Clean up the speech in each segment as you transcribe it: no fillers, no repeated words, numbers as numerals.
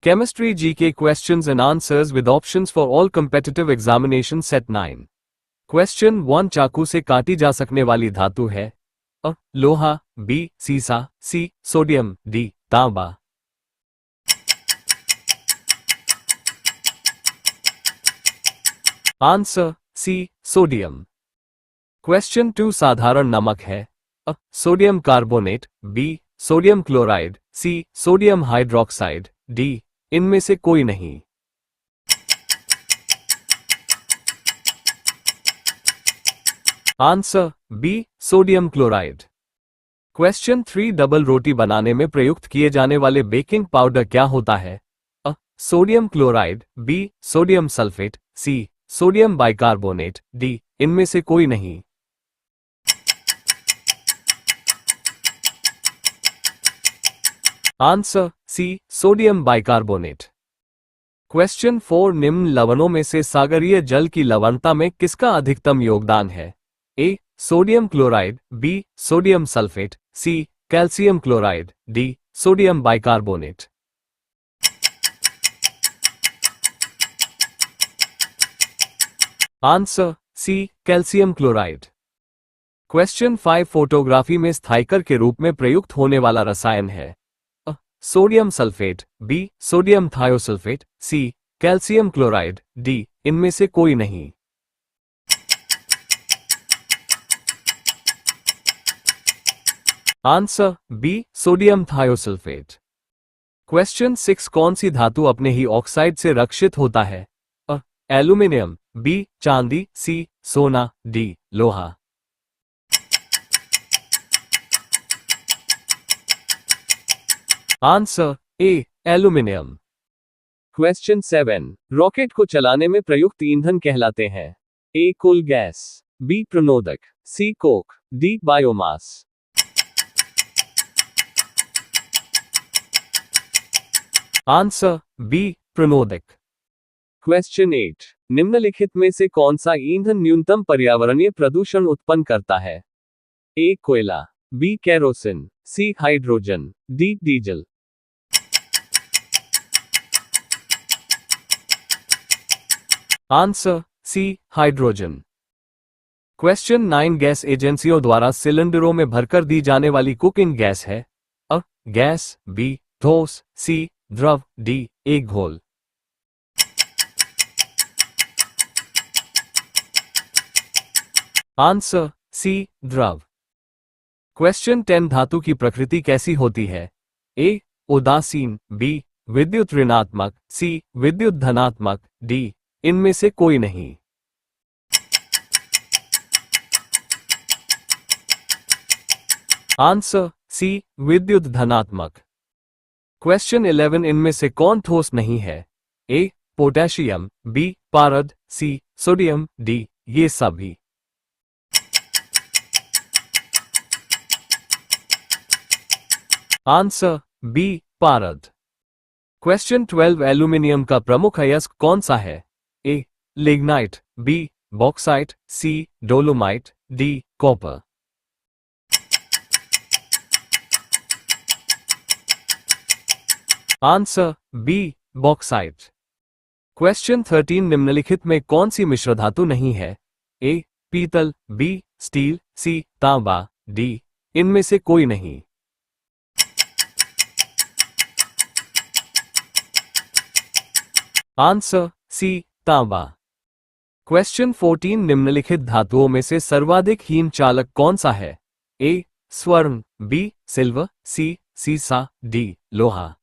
Chemistry GK questions and answers with options for all competitive examination set 9. Question 1 चाकू से काटी जा सकने वाली धातु है अ. लोहा, बी. सीसा, सी. Sodium, D. तांबा. Answer C. सोडियम. क्वेश्चन 2 साधारण नमक है अ. Sodium carbonate, B. Sodium chloride, C. Sodium hydroxide, D. इनमें से कोई नहीं. Answer B. Sodium chloride. Question 3 double रोटी बनाने में प्रयुक्त किए जाने वाले बेकिंग पाउडर क्या होता है अ. Sodium chloride, B. Sodium sulphate, C. Sodium bicarbonate, D. इनमें से कोई नहीं. Answer C. Sodium bicarbonate. Question 4 निम्न लवणों में से सागरीय जल की लवणता में किसका अधिकतम योगदान है. A. Sodium chloride, B. Sodium sulphate, C. Calcium chloride, D. Sodium bicarbonate. Answer C. Calcium chloride. Question 5 photography में स्थायिकर के रूप में प्रयुक्त होने वाला रसायन है अ. Sodium sulphate, B. Sodium thiosulphate, C. Calcium chloride, D. इनमें से कोई नहीं. Answer B. Sodium thiosulphate. Question 6 कौन सी धातु अपने ही ऑक्साइड से रक्षित होता है अ. Aluminium, B. चांदी, सी. सोना, डी. लोहा. Answer A. Aluminium. Question 7 rocket को चलाने में प्रयुक्त ईंधन कहलाते हैं. ए. Coal gas, B. प्रणोदक, C. Coke, D. Biomass. Answer B. प्रणोदक. क्वेश्चन 8 निम्नलिखित में से कौन सा ईंधन न्यूनतम पर्यावरणीय प्रदूषण उत्पन्न करता है. ए. कोयला, B. Kerosene, C. Hydrogen, D. Diesel. Answer C. Hydrogen. Question 9 gas एजेंसियों द्वारा सिलेंडरों में भरकर दी जाने वाली कुकिंग गैस है अ. Gas, B. ठोस, सी. द्रव, डी. एक घोल. Answer C. द्रव. क्वेश्चन 10 धातु की प्रकृति कैसी होती है. ए. उदासीन, बी. विद्युत ऋणात्मक, सी. विद्युत धनात्मक, डी. इनमें से कोई नहीं. Answer C. विद्युत धनात्मक. क्वेश्चन 11 इनमें से कौन ठोस नहीं है. ए. Potassium, B. पारद, सी. Sodium, D. ये सभी. Answer B. पारद. क्वेश्चन 12 एल्यूमिनियम का प्रमुख अयस्क कौन सा है. A. Lignite, B. Bauxite, C. Dolomite, D. Copper. Answer B. Bauxite. Question 13 निम्नलिखित में कौन सी मिश्र धातु नहीं है. ए. पीतल, बी. स्टील, सी. तांबा, डी. इनमें से कोई नहीं. Answer C. तांबा. क्वेश्चन 14 निम्नलिखित धातुओं में से सर्वाधिक हीन चालक कौन सा है. ए. स्वर्ण, बी. सिल्वर, सी. सीसा, डी. लोहा.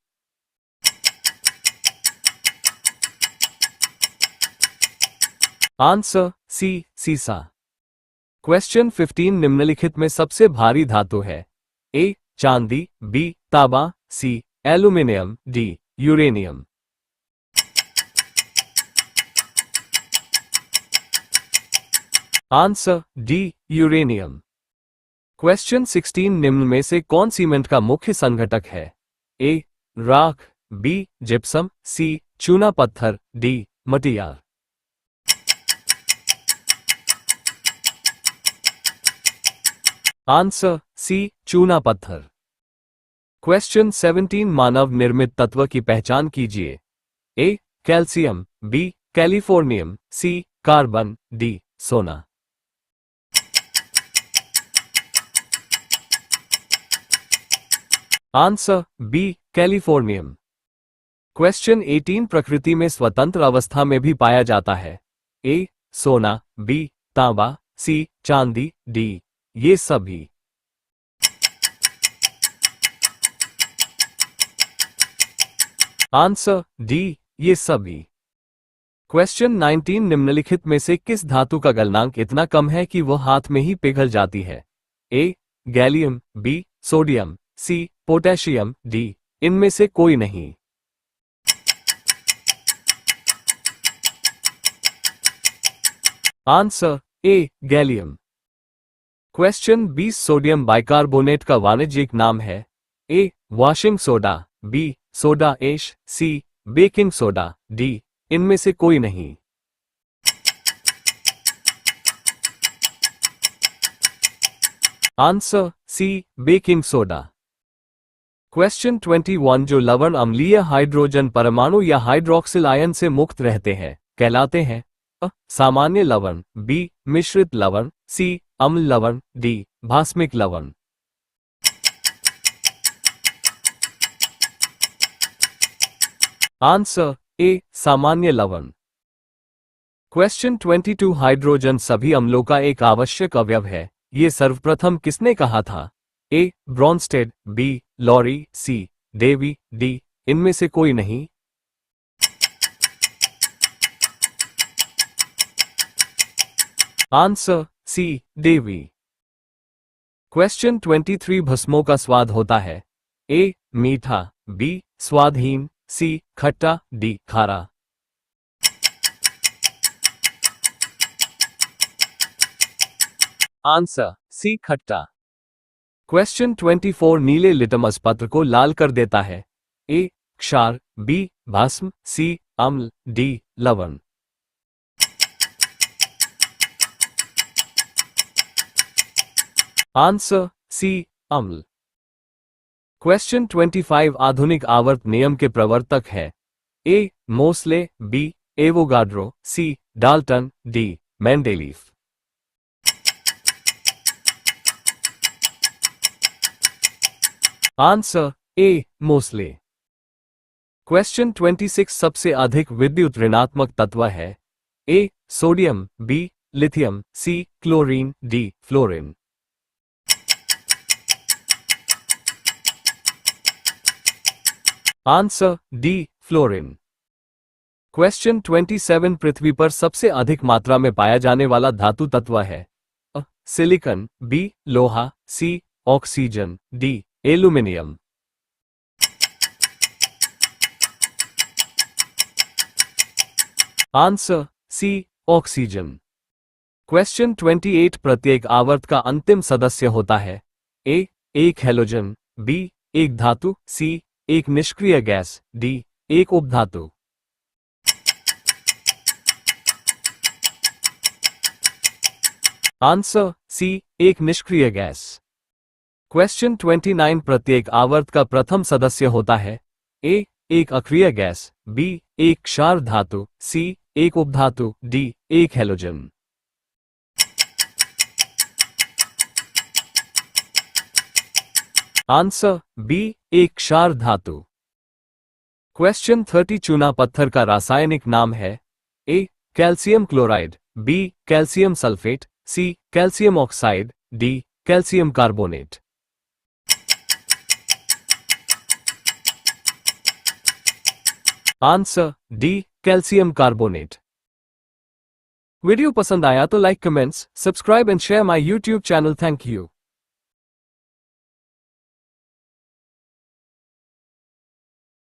Answer C. सीसा. क्वेश्चन 15 निम्नलिखित में सबसे भारी धातु है. ए. चांदी, बी. तांबा, C. Aluminium, D. Uranium. Answer D. Uranium. Question 16 निम्न में से कौन सीमेंट का मुख्य संघटक है. ए. राख, बी. जिप्सम, सी. चूना पत्थर, डी. मटियार. Answer C. चूना पत्थर. क्वेश्चन 17 मानव निर्मित तत्व की पहचान कीजिए। A calcium, B californium, C carbon, D सोना। Answer B californium. क्वेश्चन 18 प्रकृति में स्वतंत्र अवस्था में भी पाया जाता है। ए सोना, बी तांबा, सी चांदी, डी ये सभी। आंसर डी ये सभी। क्वेश्चन 19 निम्नलिखित में से किस धातु का गलनांक इतना कम है कि वह हाथ में ही पिघल जाती है। A gallium, B sodium, C potassium, D इनमें से कोई नहीं। Answer A gallium. Question 20 sodium bicarbonate का वाणिज्यिक नाम है। A washing soda, B soda ash, C baking soda, D इनमें से कोई नहीं। Answer C baking soda. Question 21 जो लवण अम्लीय हाइड्रोजन परमाणु या हाइड्रोक्सिल आयन से मुक्त रहते हैं कहलाते हैं। अ सामान्य लवण, बी मिश्रित लवण, सी अम्ल लवण, डी भास्मिक लवण। आंसर ए सामान्य लवण। क्वेश्चन 22 हाइड्रोजन सभी अम्लों का एक आवश्यक अवयव है, ये सर्वप्रथम किसने कहा था। A Bronsted, B Lowry, C Davy, D इनमें से कोई नहीं। Answer C Davy. क्वेश्चन 23 भस्मों का स्वाद होता है। ए मीठा, बी स्वादहीन, सी खट्टा, डी खारा। आंसर सी खट्टा। क्वेश्चन 24 नीले लिटमस पत्र को लाल कर देता है। ए क्षार, बी भस्म, सी अम्ल, डी लवण। आंसर सी अम्ल। क्वेश्चन 25 आधुनिक आवर्त नियम के प्रवर्तक है। A Moseley, B Avogadro, C Dalton, D Mendeleev. Answer A Moseley. Question 26 सबसे अधिक विद्युत ऋणात्मक तत्व है। A sodium, B lithium, C chlorine, D fluorine. Answer D fluorine. Question 27 पृथ्वी पर सबसे अधिक मात्रा में पाया जाने वाला धातु तत्व है। अ सिलिकॉन, बी लोहा, C oxygen, D aluminium. Answer C oxygen. Question 28 प्रत्येक आवर्त का अंतिम सदस्य होता है। ए एक हैलोजन, बी एक धातु, सी एक निष्क्रिय गैस, डी एक उपधातु। आंसर सी एक निष्क्रिय गैस। क्वेश्चन 29 प्रत्येक आवर्त का प्रथम सदस्य होता है। ए एक अक्रिय गैस, बी एक क्षार धातु, सी एक उपधातु, डी एक हैलोजन। आंसर बी एक क्षार धातु। क्वेश्चन 30 चूना पत्थर का रासायनिक नाम है। A calcium chloride, B calcium sulphate, C calcium oxide, D calcium carbonate. Answer D calcium carbonate. Video पसंद आया तो like, comments, subscribe and share my YouTube channel. Thank you.